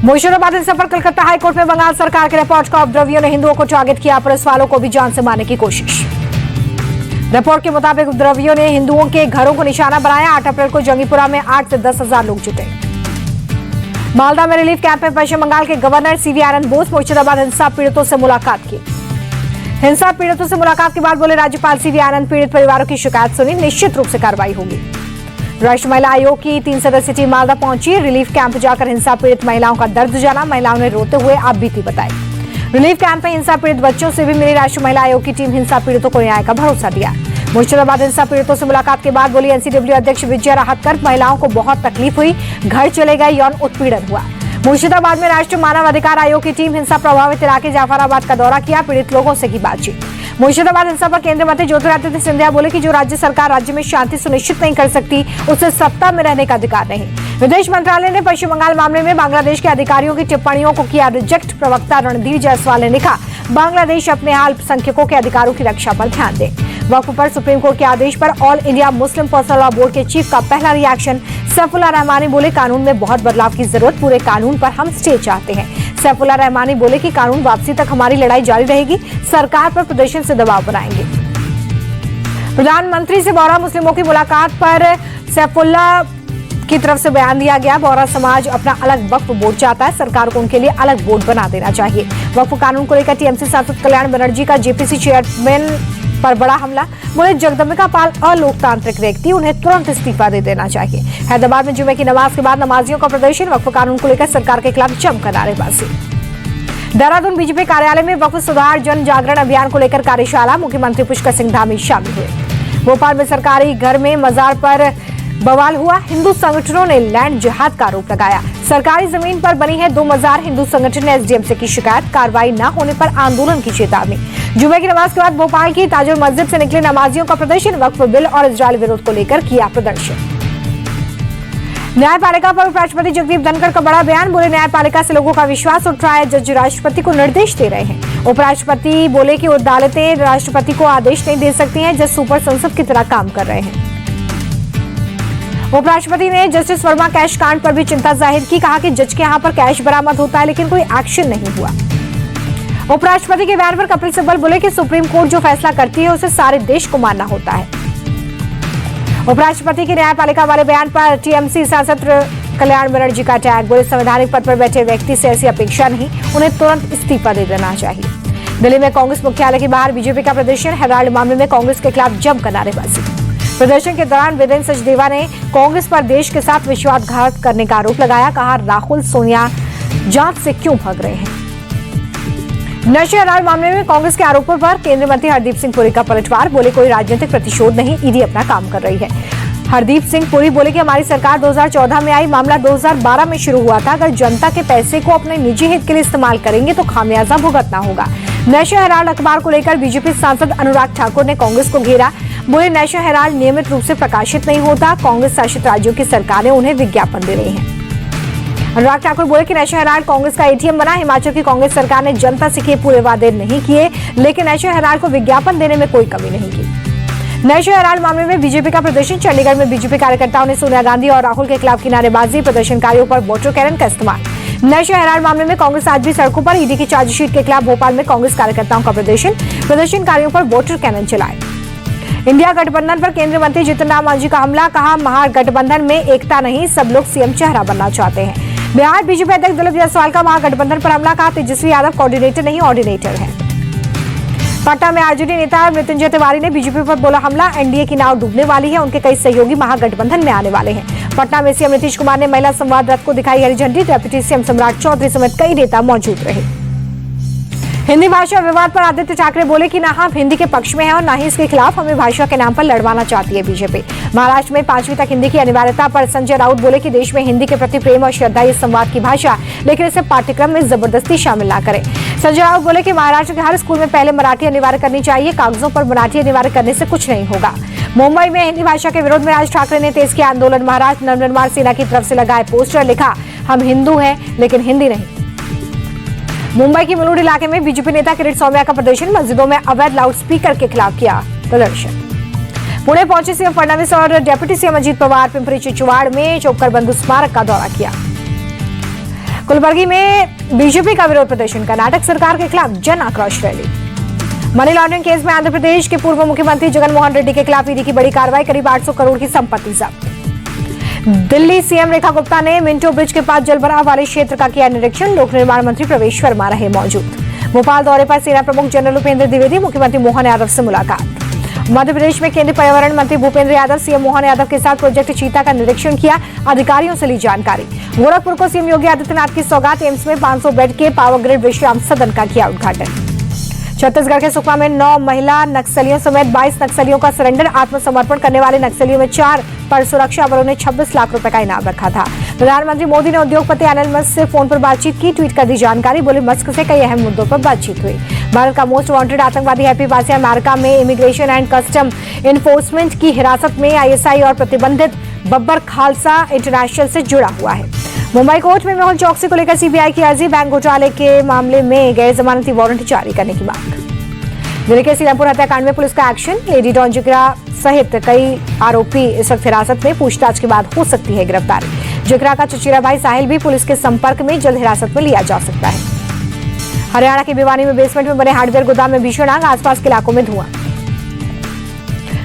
मुर्शिदाबाद हिंसा पर कलकत्ता हाईकोर्ट में बंगाल सरकार के रिपोर्ट का उपद्रवियों ने हिंदुओं को टारगेट किया, पुलिस वालों को भी जान से मारने की कोशिश। रिपोर्ट के मुताबिक उपद्रवियों ने हिंदुओं के घरों को निशाना बनाया। 8 अप्रैल को जंगीपुरा में 8 से 10 हजार लोग जुटे। मालदा में रिलीफ कैंप में पश्चिम बंगाल के गवर्नर सीवी आनंद बोस मुर्शिदाबाद हिंसा पीड़ितों से मुलाकात की। हिंसा पीड़ितों से मुलाकात के बाद बोले राज्यपाल सीवी आनंद, पीड़ित परिवारों की शिकायत सुनी, निश्चित रूप से कार्रवाई होगी। राष्ट्रीय महिला आयोग की 3 सदस्यीय टीम मालदा पहुंची। रिलीफ कैंप जाकर हिंसा पीड़ित महिलाओं का दर्द जाना। महिलाओं ने रोते हुए आप बीती बताई। रिलीफ कैंप में हिंसा पीड़ित बच्चों से भी मिली। राष्ट्रीय महिला आयोग की टीम हिंसा पीड़ितों को न्याय का भरोसा दिया। मुर्शिदाबाद हिंसा पीड़ितों से मुलाकात के बाद बोली एनसीडब्ल्यू अध्यक्ष विजया राहतकर, महिलाओं को बहुत तकलीफ हुई, घर चले गए, यौन उत्पीड़न हुआ। मुर्शिदाबाद में राष्ट्रीय मानव अधिकार आयोग की टीम हिंसा प्रभावित इलाके जाफराबाद का दौरा किया, पीड़ित लोगों से की बातचीत। मुर्शिदाबाद हिंसा पर केंद्रीय मंत्री ज्योतिरादित्य सिंधिया बोले कि जो राज्य सरकार राज्य में शांति सुनिश्चित नहीं कर सकती, उसे सत्ता में रहने का अधिकार नहीं। विदेश मंत्रालय ने पश्चिम बंगाल मामले में बांग्लादेश के अधिकारियों की टिप्पणियों को किया रिजेक्ट। प्रवक्ता रणधीर जायसवाल ने लिखा, बांग्लादेश अपने अल्पसंख्यकों के अधिकारों की रक्षा पर ध्यान दे। वक्फ पर सुप्रीम कोर्ट के आदेश पर all India Muslim personal law board के चीफ का पहला रिएक्शन। सैफुल्लाह रहमानी बोले कानून में बहुत बदलाव की जरूरत, पूरे कानून पर हम स्टे चाहते हैं। सैफुल्लाह रहमानी बोले कि कानून वापसी तक हमारी लड़ाई जारी रहेगी, सरकार पर प्रदर्शन से दबाव बनाएंगे। प्रधानमंत्री से बोहरा मुस्लिमों की मुलाकात पर सैफुल्लाह की तरफ से बयान दिया गया। बोहरा समाज अपना अलग वक्फ बोर्ड चाहता है, सरकार को उनके लिए अलग बोर्ड बना देना चाहिए। वक्फ कानून को लेकर टीएमसी सांसद कल्याण बनर्जी का जेपीसी चेयरमैन पर बड़ा हमला। बोले जगदम्बिका पाल अलोकतांत्रिक व्यक्ति, उन्हें तुरंत इस्तीफा दे देना चाहिए। हैदराबाद में जुमे की नमाज के बाद नमाजियों का प्रदर्शन। वक्फ कानून को लेकर सरकार के खिलाफ जमकर नारेबाजी। देहरादून बीजेपी कार्यालय में वक्फ सुधार जन जागरण अभियान को लेकर कार्यशाला। मुख्यमंत्री पुष्कर सिंह धामी शामिल हुए। भोपाल में सरकारी घर में मजार पर बवाल हुआ। हिंदू संगठनों ने लैंड जिहाद का आरोप लगाया। सरकारी जमीन पर बनी है 2 मजार। हिंदू संगठन ने एसडीएम से की शिकायत। कार्रवाई न होने पर आंदोलन की चेतावनी। जुमे की नमाज के बाद भोपाल की ताजुल मस्जिद से निकले नमाजियों का प्रदर्शन। वक्फ बिल और इजरायल विरोध को लेकर किया प्रदर्शन। न्यायपालिका पर उपराष्ट्रपति जगदीप धनखड़ का बड़ा बयान। बोले न्यायपालिका से लोगों का विश्वास उठ रहा है, जज राष्ट्रपति को निर्देश दे रहे हैं। उपराष्ट्रपति बोले कि अदालतें राष्ट्रपति को आदेश नहीं दे सकती हैं, जज सुपर संसद की तरह काम कर रहे हैं। उपराष्ट्रपति ने जस्टिस वर्मा कैश कांड पर भी चिंता जाहिर की। कहा कि जज के यहाँ पर कैश बरामद होता है लेकिन कोई एक्शन नहीं हुआ। उपराष्ट्रपति के बयान पर कपिल सिब्बल बोले कि सुप्रीम कोर्ट जो फैसला करती है उसे सारे देश को मानना होता है। उपराष्ट्रपति के न्यायपालिका वाले बयान पर टीएमसी सांसद कल्याण बनर्जी का टैग। बोले संवैधानिक पद पर बैठे व्यक्ति से ऐसी अपेक्षा नहीं, उन्हें तुरंत इस्तीफा दे देना चाहिए। दिल्ली में कांग्रेस मुख्यालय के बाहर बीजेपी का प्रदर्शन। हेराल्ड मामले में कांग्रेस के खिलाफ जमकर नारेबाजी। प्रदर्शन के दौरान वीरेंद्र सचदेवा ने कांग्रेस पर देश के साथ विश्वासघात करने का आरोप लगाया। कहा राहुल सोनिया जांच से क्यों भाग रहे हैं। नशे हेराल्ड मामले में कांग्रेस के आरोपों पर केंद्रीय मंत्री हरदीप सिंह पुरी का पलटवार। बोले कोई राजनीतिक प्रतिशोध नहीं, ईडी अपना काम कर रही है। हरदीप सिंह पुरी बोले कि हमारी सरकार 2014 में आई, मामला 2012 में शुरू हुआ था। अगर जनता के पैसे को अपने निजी हित के लिए इस्तेमाल करेंगे तो खामियाजा भुगतना होगा। नशे हेराल्ड अखबार को लेकर बीजेपी सांसद अनुराग ठाकुर ने कांग्रेस को घेरा। बोले नशा हेराल्ड नियमित रूप से प्रकाशित नहीं होता, कांग्रेस शासित राज्यों की सरकारें उन्हें विज्ञापन दे रही हैं। अनुराग ठाकुर बोले कि नशा हेराल्ड कांग्रेस का एटीएम बना। हिमाचल की कांग्रेस सरकार ने जनता से किए पूरे वादे नहीं किए, लेकिन नशा हेराल्ड को विज्ञापन देने में कोई कमी नहीं की। नशा हेराल्ड मामले में बीजेपी का प्रदर्शन। चंडीगढ़ में बीजेपी कार्यकर्ताओं ने सोनिया गांधी और राहुल के खिलाफ की नारेबाजी। प्रदर्शनकारियों पर वाटर कैनन का इस्तेमाल। नशा हेराल्ड मामले में कांग्रेस आज भी सड़कों पर। ईडी की चार्जशीट के खिलाफ भोपाल में कांग्रेस कार्यकर्ताओं का प्रदर्शन। प्रदर्शनकारियों पर वाटर कैनन चलाए। इंडिया गठबंधन पर केंद्रीय मंत्री जीतन राम मांझी का हमला। कहा महागठबंधन में एकता नहीं, सब लोग सीएम चेहरा बनना चाहते हैं। बिहार बीजेपी अध्यक्ष दिलीप जायसवाल का महागठबंधन पर हमला। कहा तेजस्वी यादव कोऑर्डिनेटर नहीं, ऑर्डिनेटर है। पटना में आरजेडी नेता मृत्युंजय तिवारी ने बीजेपी पर बोला हमला। एनडीए की नाव डूबने वाली है, उनके कई सहयोगी महागठबंधन में आने वाले हैं। पटना में सीएम नीतीश कुमार ने महिला संवाद रथ को दिखाई हरी झंडी। डिप्टी सीएम सम्राट चौधरी समेत कई नेता मौजूद रहे। हिंदी भाषा विवाद पर आदित्य ठाकरे बोले कि ना हम हिंदी के पक्ष में हैं और ना ही इसके खिलाफ, हमें भाषा के नाम पर लड़वाना चाहती है बीजेपी। महाराष्ट्र में 5वीं तक हिंदी की अनिवार्यता पर संजय राउत बोले कि देश में हिंदी के प्रति प्रेम और श्रद्धा ये संवाद की भाषा, लेकिन इसे पाठ्यक्रम में जबरदस्ती शामिल ना करें। संजय राउत बोले कि महाराष्ट्र के हर स्कूल में पहले मराठी अनिवार्य करनी चाहिए, कागजों पर मराठी अनिवार्य करने से कुछ नहीं होगा। मुंबई में हिंदी भाषा के विरोध में राज ठाकरे ने तेज किया आंदोलन। महाराष्ट्र नवनिर्माण सेना की तरफ से लगाए पोस्टर, लिखा हम हिंदू हैं लेकिन हिंदी नहीं। मुंबई के मुलुंड इलाके में बीजेपी नेता किरीट सौम्या का प्रदर्शन। मस्जिदों में अवैध लाउडस्पीकर के खिलाफ किया प्रदर्शन। पुणे पहुंचे सीएम फडणवीस और डिप्टी सीएम अजीत पवार पिंपरी चिंचवाड़ में चौकर बंधु स्मारक का दौरा किया। कुलबर्गी में बीजेपी का विरोध प्रदर्शन, कर्नाटक सरकार के खिलाफ जन आक्रोश रैली। मनी लॉन्ड्रिंग केस में आंध्र प्रदेश के पूर्व मुख्यमंत्री जगनमोहन रेड्डी के खिलाफ ईडी की बड़ी कार्रवाई, करीब 800 करोड़ की संपत्ति जब्त। दिल्ली सीएम रेखा गुप्ता ने मिंटो ब्रिज के पास जलभराव वाले क्षेत्र का किया निरीक्षण, लोक निर्माण मंत्री प्रवेश वर्मा रहे मौजूद। भोपाल दौरे पर सेना प्रमुख जनरल उपेंद्र द्विवेदी, मुख्यमंत्री मोहन यादव से मुलाकात। मध्य प्रदेश में केंद्रीय पर्यावरण मंत्री भूपेंद्र यादव सीएम मोहन यादव के साथ प्रोजेक्ट चीता का निरीक्षण किया, अधिकारियों से ली जानकारी। गोरखपुर को सीएम योगी आदित्यनाथ की सौगात, एम्स में 500 बेड के पावर ग्रिड विश्राम सदन का किया उद्घाटन। छत्तीसगढ़ के सुकमा में 9 महिला नक्सलियों समेत 22 नक्सलियों का सरेंडर, आत्मसमर्पण करने वाले नक्सलियों में 4 पर सुरक्षा बलों ने 26 लाख रुपए का इनाम रखा था। प्रधानमंत्री मोदी ने उद्योगपति एलन मस्क से फोन पर बातचीत की, ट्वीट कर दी जानकारी, बोले मस्क से कई अहम मुद्दों पर बातचीत हुई। भारत का मोस्ट वांटेड आतंकवादी हैप्पी पासिया अमेरिका में इमिग्रेशन एंड कस्टम इन्फोर्समेंट की हिरासत में, आईएसआई और प्रतिबंधित बब्बर खालसा इंटरनेशनल से जुड़ा हुआ है। मुंबई कोर्ट में मेहुल चौकसी को लेकर सीबीआई की अर्जी, बैंक घोटाले के मामले में गैर जमानती वारंट जारी करने की मांग। दिल्ली के सीरामपुर हत्याकांड में पुलिस का एक्शन, लेडी डॉन जिगरा सहित कई आरोपी इस वक्त हिरासत में, पूछताछ के बाद हो सकती है गिरफ्तारी। जिगरा का चचेरा भाई साहिल भी पुलिस के संपर्क में, जल्द हिरासत में लिया जा सकता है। हरियाणा के भिवानी में बेसमेंट में बने हार्डवेयर गोदाम में भीषण आग, आसपास के इलाकों में धुआं।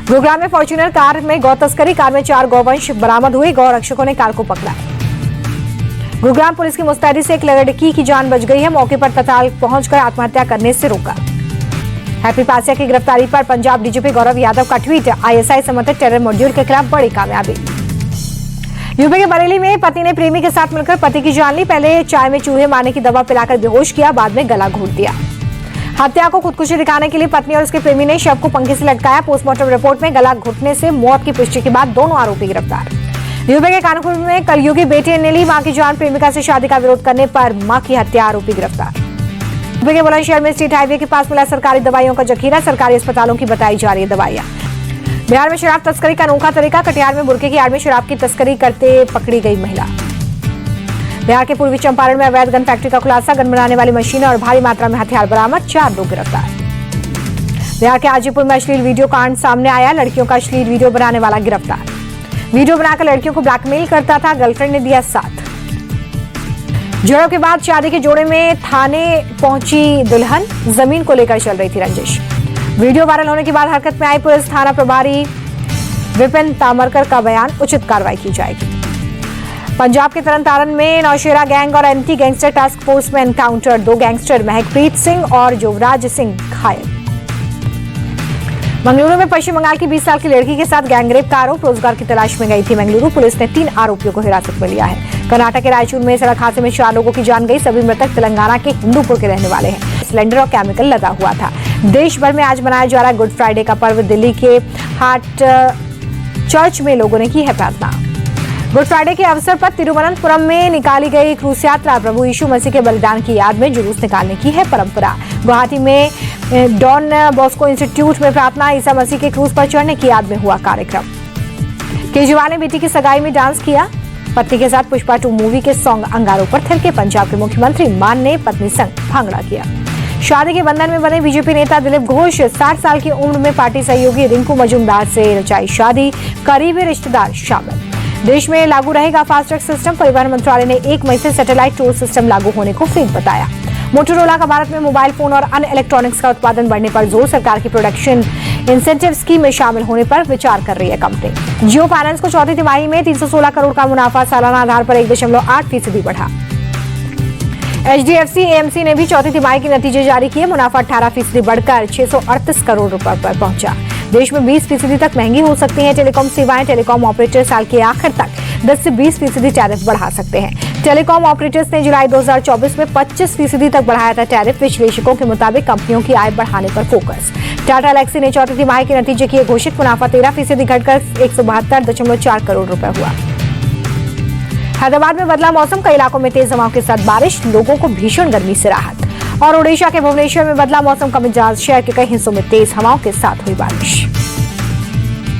गुरुग्राम में फॉर्च्यूनर कार में गौ तस्करी, कार में 4 गौवंश बरामद हुए, गौ रक्षकों ने कार को पकड़ा। गुरुग्राम पुलिस की मुस्तैदी से एक लड़की की जान बच गई है, मौके पर तत्काल पहुंचकर आत्महत्या करने से रोका। हैप्पी पासिया की गिरफ्तारी पर पंजाब डीजीपी गौरव यादव का ट्वीट, आईएसआई समर्थित टेरर मॉड्यूल के खिलाफ बड़ी कामयाबी। यूपी के बरेली में पति ने प्रेमी के साथ मिलकर पति की जान ली, पहले चाय में चूहे मारने की दवा पिलाकर बेहोश किया, बाद में गला घोट दिया। हत्या को खुदकुशी दिखाने के लिए पत्नी और उसके प्रेमी ने शव को पंखे से लटकाया, पोस्टमार्टम रिपोर्ट में गला घुटने से मौत की पुष्टि के बाद दोनों आरोपी गिरफ्तार। यूपी के कानपुर में कलयुगी बेटे ने ली मां की जान, प्रेमिका से शादी का विरोध करने पर मां की हत्या, आरोपी गिरफ्तार। यूपी के बुलंदशहर में स्टेट हाईवे के पास मिला सरकारी दवाइयों का जखीरा, सरकारी अस्पतालों की बताई जा रही है दवाइयां। बिहार में शराब तस्करी का अनोखा तरीका, कटिहार में बुरके की आड़ में शराब की तस्करी करते पकड़ी गई महिला। बिहार के पूर्वी चंपारण में अवैध गन फैक्ट्री का खुलासा, गन बनाने वाली मशीनें और भारी मात्रा में हथियार बरामद, 4 लोग गिरफ्तार। बिहार के हाजीपुर में अश्लील वीडियो कांड सामने आया, लड़कियों का अश्लील वीडियो बनाने वाला गिरफ्तार। वीडियो बनाकर लड़कियों को ब्लैकमेल करता था, गर्लफ्रेंड ने दिया साथ। झड़प के बाद शादी के जोड़े में थाने पहुंची दुल्हन, जमीन को लेकर चल रही थी रंजिश। वीडियो वायरल होने के बाद हरकत में आई पुलिस, थाना प्रभारी विपिन तामरकर का बयान, उचित कार्रवाई की जाएगी। पंजाब के तरनतारन में नौशेरा गैंग और एंटी गैंगस्टर टास्क फोर्स में एनकाउंटर, 2 गैंगस्टर महकप्रीत सिंह और युवराज सिंह घायल। मंगलुरु में पश्चिम बंगाल की 20 साल की लड़की के साथ गैंगरेप का आरोप, रोजगार की तलाश में गई थी मंगलुरु, पुलिस ने 3 आरोपियों को हिरासत में लिया है। कर्नाटक के रायचूर में सड़क हादसे में 4 लोगों की जान गई, सभी मृतक तेलंगाना के हिंदूपुर के रहने वाले हैं। सिलेंडर और केमिकल लदा हुआ था। देश भर में आज मनाया जा रहा है गुड फ्राइडे का पर्व, दिल्ली के हाट चर्च में लोगों ने की है प्रार्थना। गुड फ्राइडे के अवसर पर तिरुवनंतपुरम में निकाली गई क्रूस यात्रा, प्रभु यीशु मसीह के बलिदान की याद में जुलूस निकालने की है परंपरा। गुवाहाटी में डॉन बॉस्को इंस्टीट्यूट में प्रार्थना, ईसा मसीह के क्रूस पर चढ़ने की याद में हुआ कार्यक्रम। केजरीवाल ने बेटी की सगाई में डांस किया, पत्नी के साथ पुष्पा 2 मूवी के सॉन्ग अंगारों पर थिरके। पंजाब के मुख्यमंत्री मान ने पत्नी संग भांगड़ा किया। शादी के बंधन में बने बीजेपी नेता दिलीप घोष, 60 साल की उम्र में पार्टी सहयोगी रिंकू मजूमदार से रचाई शादी, करीबी रिश्तेदार शामिल। देश में लागू रहेगा फास्टैग सिस्टम, परिवहन मंत्रालय ने 1 मई से सैटेलाइट टोल सिस्टम लागू होने को फेक बताया। मोटोरोला का भारत में मोबाइल फोन और अन्य इलेक्ट्रॉनिक्स का उत्पादन बढ़ने पर जोर, सरकार की प्रोडक्शन इंसेंटिव स्कीम में शामिल होने पर विचार कर रही है कंपनी। जियो फाइनेंस को चौथी तिमाही में 316 करोड़ का मुनाफा, सालाना आधार पर 1.8% बढ़ा। एचडीएफसी एएमसी ने भी चौथी तिमाही के नतीजे जारी किए, मुनाफा 18% बढ़कर 638 करोड़ रुपए पर पहुंचा। देश में 20% तक महंगी हो सकती हैं टेलीकॉम सेवाएं, टेलीकॉम ऑपरेटर साल के आखिर तक 10 से 20% टैरिफ बढ़ा सकते हैं। टेलीकॉम ऑपरेटर्स ने जुलाई 2024 में 25% तक बढ़ाया था टैरिफ। विश्लेषकों के मुताबिक कंपनियों की आय बढ़ाने पर फोकस। टाटा एलेक्सी ने चौथी तिमाही के नतीजे किए घोषित, मुनाफा 13% घटकर 172.4 करोड़ रुपए हुआ। हैदराबाद में बदला मौसम, कई इलाकों में तेज हवाओं के साथ बारिश, लोगों को भीषण गर्मी से राहत। और ओडिशा के भुवनेश्वर में बदला मौसम का मिजाज, शहर के कई हिस्सों में तेज हवाओं के साथ हुई बारिश।